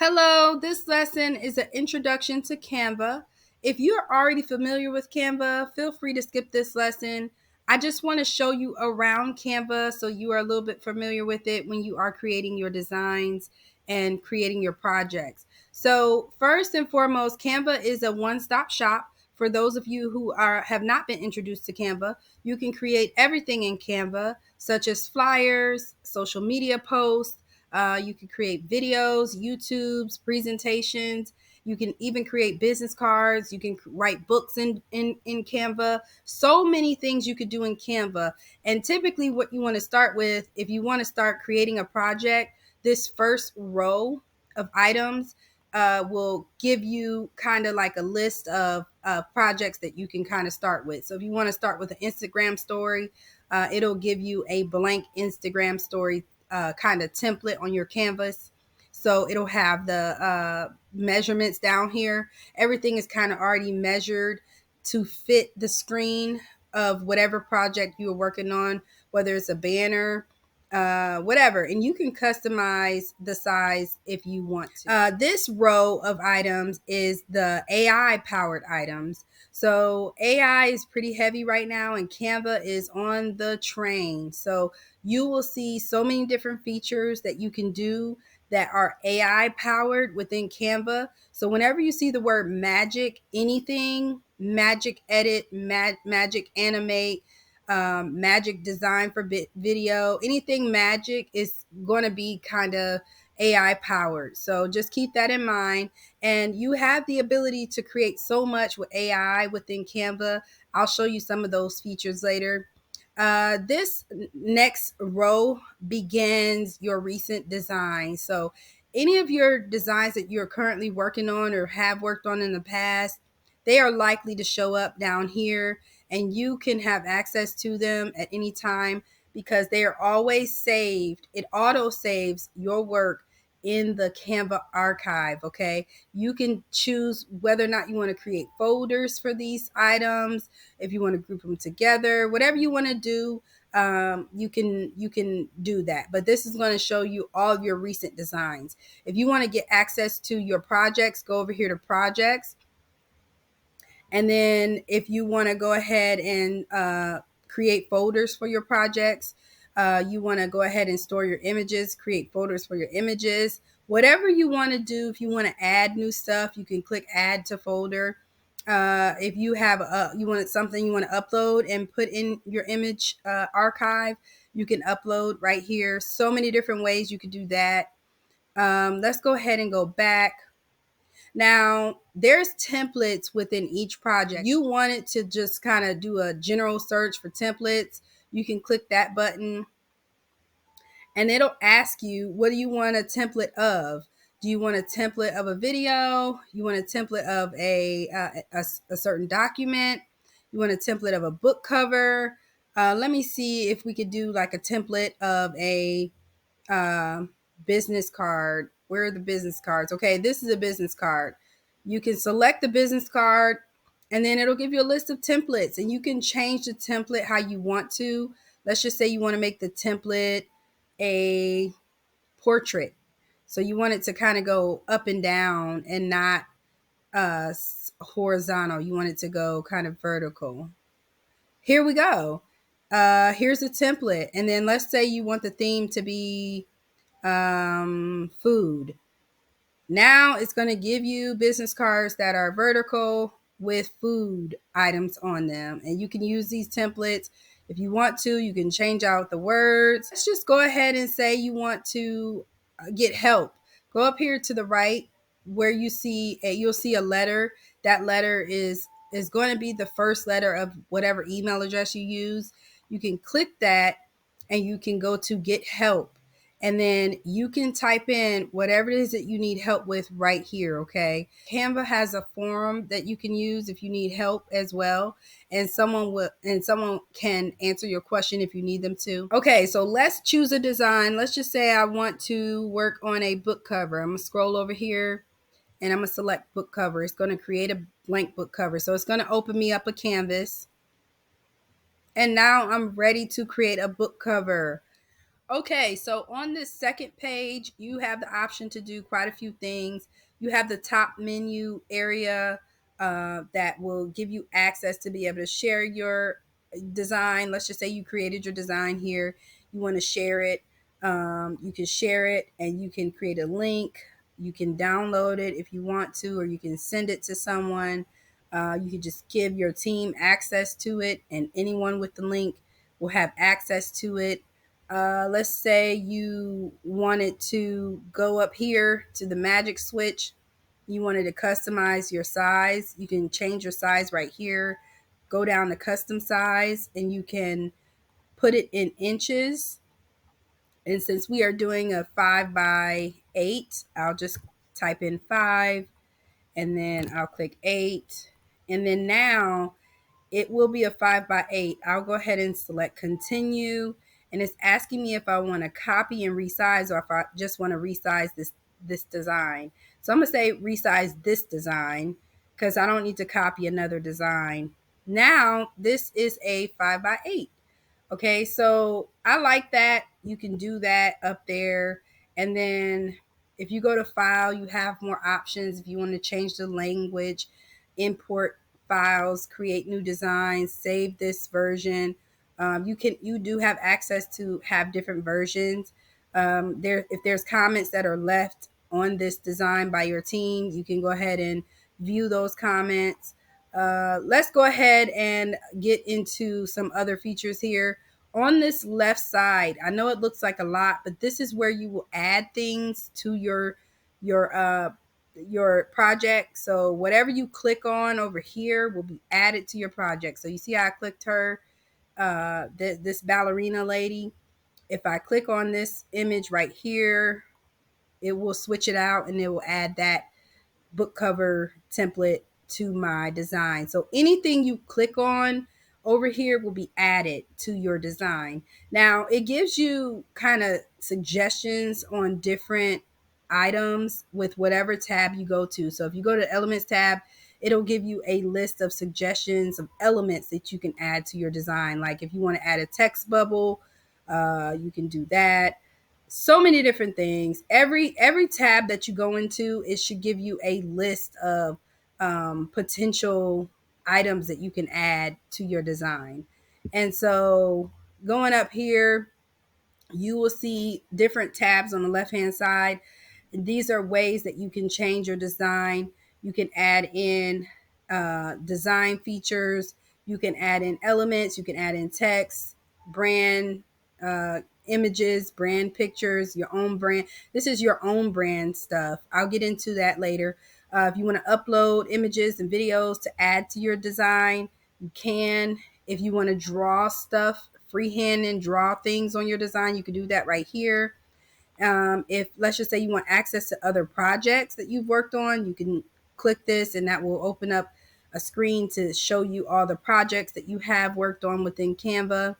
Hello, this lesson is an introduction to Canva. If you're already familiar with Canva, feel free to skip this lesson. I just want to show you around Canva so you are a little bit familiar with it when you are creating your designs and creating your projects. So, first and foremost, Canva is a one-stop shop. For those of you who have not been introduced to Canva, you can create everything in Canva, such as flyers, social media posts. You can create videos, YouTubes, presentations. You can even create business cards. You can write books in Canva. So many things you could do in Canva. And typically, what you want to start with, if you want to start creating a project, this first row of items will give you kind of like a list of projects that you can kind of start with. So if you want to start with an Instagram story, it'll give you a blank Instagram story kind of template on your canvas. So it'll have the measurements down here. Everything is kind of already measured to fit the screen of whatever project you are working on, whether it's a banner, whatever. And you can customize the size if you want to. This row of items is the AI powered items. So AI is pretty heavy right now, and Canva is on the train. So you will see so many different features that you can do that are AI powered within Canva. So whenever you see the word magic, anything, magic edit, magic animate, magic design for video, anything magic is going to be kind of AI powered. So just keep that in mind. And you have the ability to create so much with AI within Canva. I'll show you some of those features later. This next row begins your recent design. So any of your designs that you're currently working on or have worked on in the past, they are likely to show up down here, and you can have access to them at any time because they are always saved. It auto saves your work in the Canva archive. Okay, you can choose whether or not you want to create folders for these items, if you want to group them together, whatever you want to do. You can do that, but this is going to show you all of your recent designs. If you want to get access to your projects, go over here to projects. And then if you want to go ahead and create folders for your projects, you want to go ahead and store your images, create folders for your images, whatever you want to do. If you want to add new stuff, you can click add to folder. If you have you want something you want to upload and put in your image archive, you can upload right here. So many different ways you could do that. Let's go ahead and go back. Now, there's templates within each project. You want it to just kind of do a general search for templates. You can click that button and it'll ask you, what do you want a template of? Do you want a template of a video? You want a template of a certain document? You want a template of a book cover? Let me see if we could do like a template of a uh, business card. Where are the business cards? Okay, this is a business card. You can select the business card and then it'll give you a list of templates, and you can change the template how you want to. Let's just say you want to make the template a portrait. So you want it to kind of go up and down and not horizontal. You want it to go kind of vertical. Here we go. Here's a template. And then let's say you want the theme to be food. Now it's going to give you business cards that are vertical with food items on them. And you can use these templates if you want to. You can change out the words. Let's just go ahead and say you want to get help. Go up here to the right where you'll see a letter. That letter is going to be the first letter of whatever email address you use. You can click that and you can go to get help. And then you can type in whatever it is that you need help with right here, okay? Canva has a forum that you can use if you need help as well. And someone can answer your question if you need them to. Okay, so let's choose a design. Let's just say I want to work on a book cover. I'm gonna scroll over here and I'm gonna select book cover. It's gonna create a blank book cover. So it's gonna open me up a canvas. And now I'm ready to create a book cover. Okay, so on this second page, you have the option to do quite a few things. You have the top menu area that will give you access to be able to share your design. Let's just say you created your design here, you want to share it. You can share it and you can create a link. You can download it if you want to, or you can send it to someone. You can just give your team access to it, and anyone with the link will have access to it. Let's say you wanted to go up here to the magic switch. You wanted to customize your size. You can change your size right here. Go down to custom size and you can put it in inches. And since we are doing a 5 by 8, I'll just type in 5 and then I'll click 8. And then now it will be a 5 by 8. I'll go ahead and select continue. And it's asking me if I want to copy and resize or if I just want to resize this design. So I'm going to say resize this design because I don't need to copy another design. Now this is a 5 by 8. Okay, so I like that. You can do that up there. And then if you go to file, you have more options. If you want to change the language, import files, create new designs, save this version. You do have access to have different versions. If there's comments that are left on this design by your team, you can go ahead and view those comments. Let's go ahead and get into some other features here. On this left side, I know it looks like a lot, but this is where you will add things to your project. So whatever you click on over here will be added to your project. So you see how I clicked her, this ballerina lady. If I click on this image right here, it will switch it out and it will add that book cover template to my design. So anything you click on over here will be added to your design. Now it gives you kind of suggestions on different items with whatever tab you go to. So if you go to elements tab, it'll give you a list of suggestions of elements that you can add to your design. Like if you want to add a text bubble, you can do that. So many different things. Every tab that you go into, it should give you a list of potential items that you can add to your design. And so going up here, you will see different tabs on the left hand side. These are ways that you can change your design. You can add in design features. You can add in elements. You can add in text, brand images, brand pictures, your own brand. This is your own brand stuff. I'll get into that later. If you want to upload images and videos to add to your design, you can. If you want to draw stuff, freehand and draw things on your design, you can do that right here. If let's just say you want access to other projects that you've worked on, you can click this and that will open up a screen to show you all the projects that you have worked on within Canva.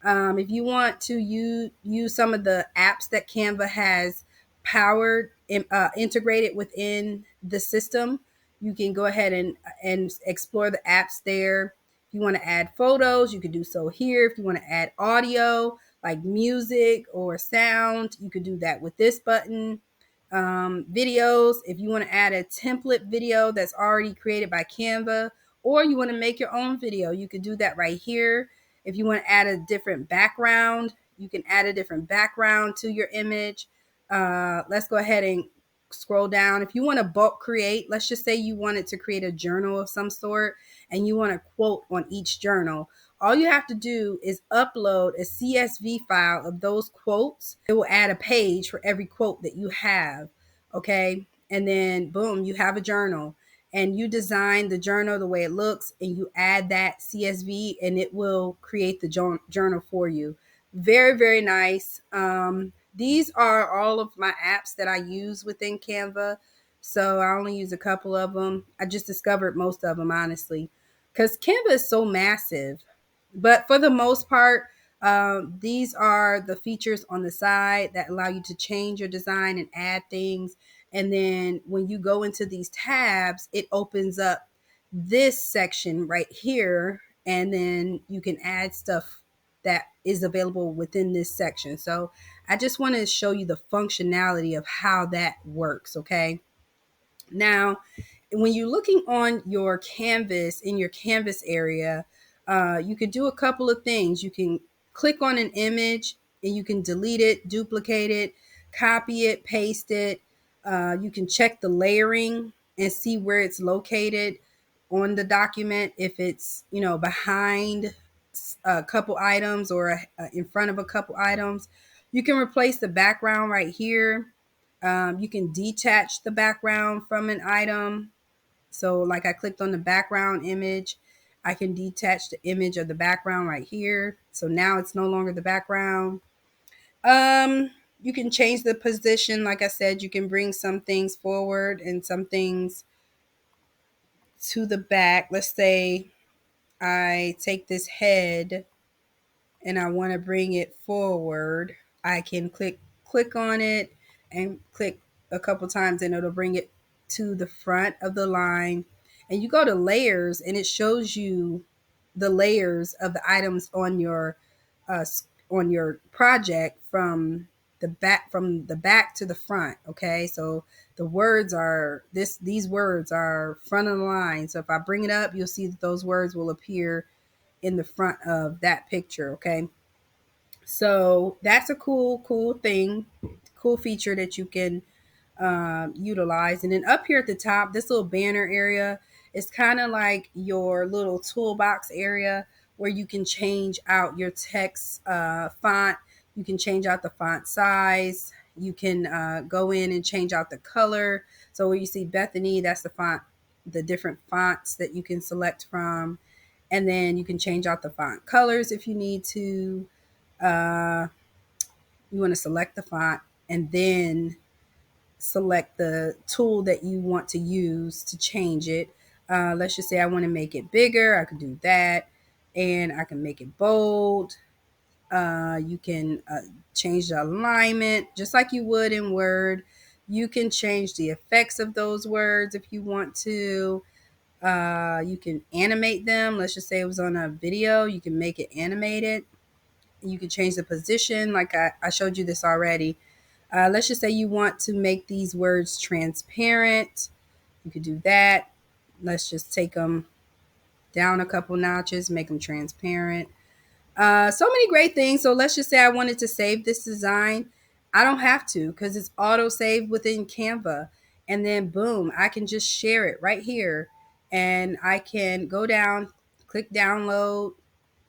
If you want to use some of the apps that Canva has powered and integrated within the system, you can go ahead and explore the apps there. If you want to add photos, you can do so here. If you want to add audio, like music or sound, you could do that with this button. Videos, if you want to add a template video that's already created by Canva, or you want to make your own video, you could do that right here. If you want to add a different background, you can add a different background to your image. Let's go ahead and scroll down. If you want to bulk create, let's just say you wanted to create a journal of some sort and you want to quote on each journal. All you have to do is upload a CSV file of those quotes. It will add a page for every quote that you have. Okay. And then boom, you have a journal and you design the journal the way it looks and you add that CSV and it will create the journal for you. Very, very nice. These are all of my apps that I use within Canva. So I only use a couple of them. I just discovered most of them, honestly, because Canva is so massive. But for the most part, these are the features on the side that allow you to change your design and add things. And then when you go into these tabs, it opens up this section right here. And then you can add stuff that is available within this section. So I just want to show you the functionality of how that works, okay? Now, when you're looking on your canvas, in your canvas area, you could do a couple of things. You can click on an image and you can delete it, duplicate it, copy it, paste it. You can check the layering and see where it's located on the document, if it's, behind a couple items or in front of a couple items. You can replace the background right here. You can detach the background from an item. So like I clicked on the background image, I can detach the image of the background right here. So now it's no longer the background. You can change the position. Like I said, you can bring some things forward and some things to the back. Let's say I take this head and I want to bring it forward. I can click on it and click a couple times and it'll bring it to the front of the line. And you go to layers and it shows you the layers of the items uh, on your project from the back to the front. Okay, so the words are these words are front of the line. So if I bring it up, you'll see that those words will appear in the front of that picture. Okay, so that's a cool thing, cool feature that you can utilize. And then up here at the top, this little banner area is kind of like your little toolbox area where you can change out your text font. You can change out the font size. You can go in and change out the color. So where you see Bethany, that's the font, the different fonts that you can select from. And then you can change out the font colors if you need to. Uh, you want to select the font and then select the tool that you want to use to change it. Let's just say I want to make it bigger. I can do that. And I can make it bold. You can change the alignment just like you would in Word. You can change the effects of those words if you want to. You can animate them. Let's just say it was on a video. You can make it animated. You can change the position like I showed you this already. Let's just say you want to make these words transparent. You could do that. Let's just take them down a couple notches, make them transparent. So many great things. So let's just say I wanted to save this design. I don't have to because it's auto saved within Canva. And then boom, I can just share it right here. And I can go down, click download,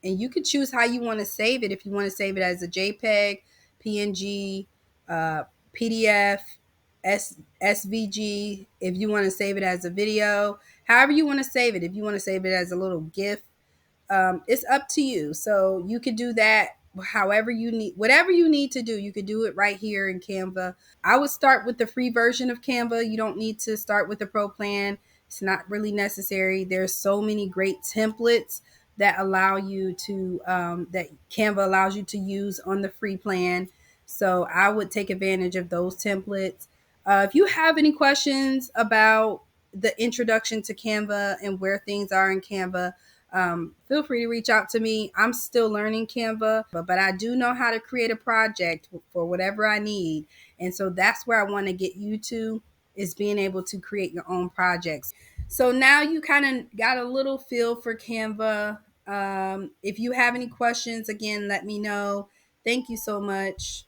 and you can choose how you want to save it. If you want to save it as a JPEG, PNG, PDF, SVG, if you want to save it as a video, however you want to save it. If you want to save it as a little GIF, it's up to you. So you could do that however you need, whatever you need to do. You could do it right here in Canva. I would start with the free version of Canva. You don't need to start with the pro plan. It's not really necessary. There's so many great templates that allow you to that Canva allows you to use on the free plan. So I would take advantage of those templates. If you have any questions about the introduction to Canva and where things are in Canva, feel free to reach out to me. I'm still learning Canva, but I do know how to create a project for whatever I need. And so that's where I want to get you to, is being able to create your own projects. So now you kind of got a little feel for Canva. If you have any questions, again, let me know. Thank you so much.